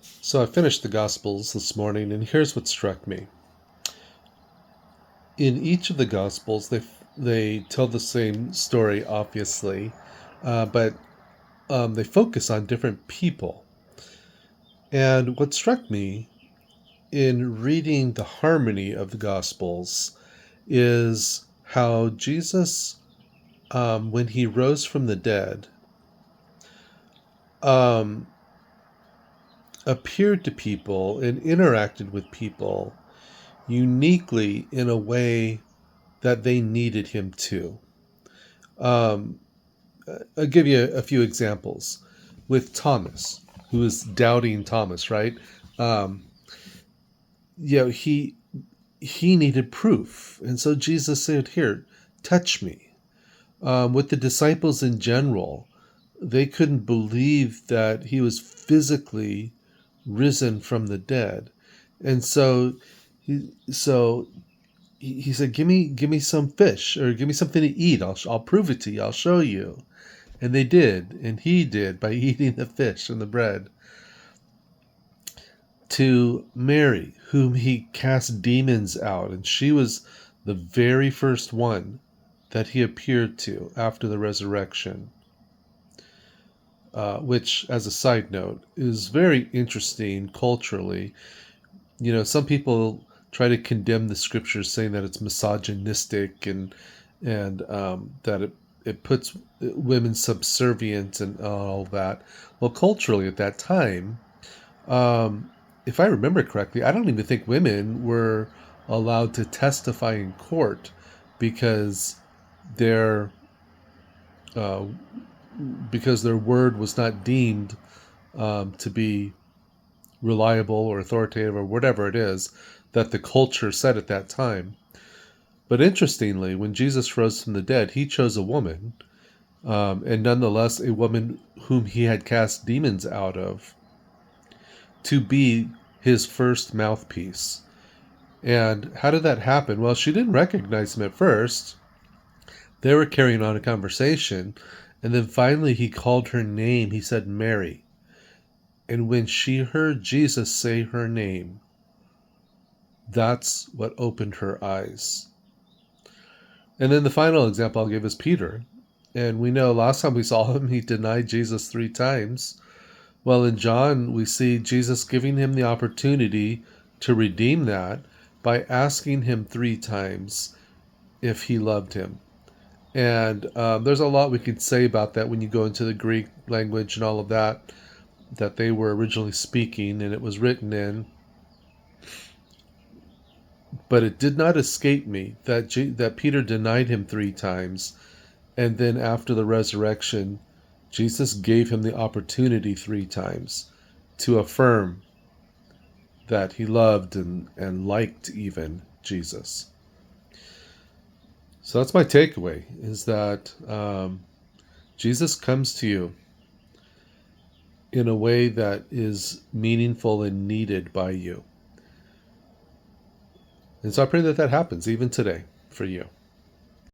So I finished the Gospels this morning, and here's what struck me. In each of the Gospels, they tell the same story, obviously, but they focus on different people. And what struck me in reading the harmony of the Gospels is how Jesus, when he rose from the dead, um, appeared to people and interacted with people uniquely in a way that they needed him to. Um, I'll give you a few examples. With Thomas, who is doubting Thomas, right? Um, he needed proof, and so Jesus said, "Here, touch me." With the disciples in general, they couldn't believe that he was physically risen from the dead, and so he said, "Give me some fish, or give me something to eat. I'll prove it to you. I'll show you." And they did, and he did by eating the fish and the bread. To Mary, whom he cast demons out, and she was the very first one that he appeared to after the resurrection. Which, as a side note, is very interesting culturally. Some people try to condemn the scriptures, saying that it's misogynistic and that it puts women subservient and all that. Well, culturally at that time, um, if I remember correctly, I don't even think women were allowed to testify in court because their uh, because their word was not deemed to be reliable or authoritative or whatever it is that the culture said at that time. But interestingly, when Jesus rose from the dead, he chose a woman, and nonetheless a woman whom he had cast demons out of, to be his first mouthpiece. And how did that happen? Well, she didn't recognize him at first. They were carrying on a conversation, and then finally he called her name. He said, "Mary." And when she heard Jesus say her name, that's what opened her eyes. And then the final example I'll give is Peter. And we know last time we saw him, he denied Jesus 3 times. Well, in John, we see Jesus giving him the opportunity to redeem that by asking him 3 times if he loved him. And there's a lot we could say about that when you go into the Greek language and all of that they were originally speaking and it was written in. But it did not escape me that Peter denied him 3 times, and then after the resurrection, Jesus gave him the opportunity 3 times to affirm that he loved and liked even Jesus. So that's my takeaway, is that Jesus comes to you in a way that is meaningful and needed by you. And so I pray that that happens even today for you.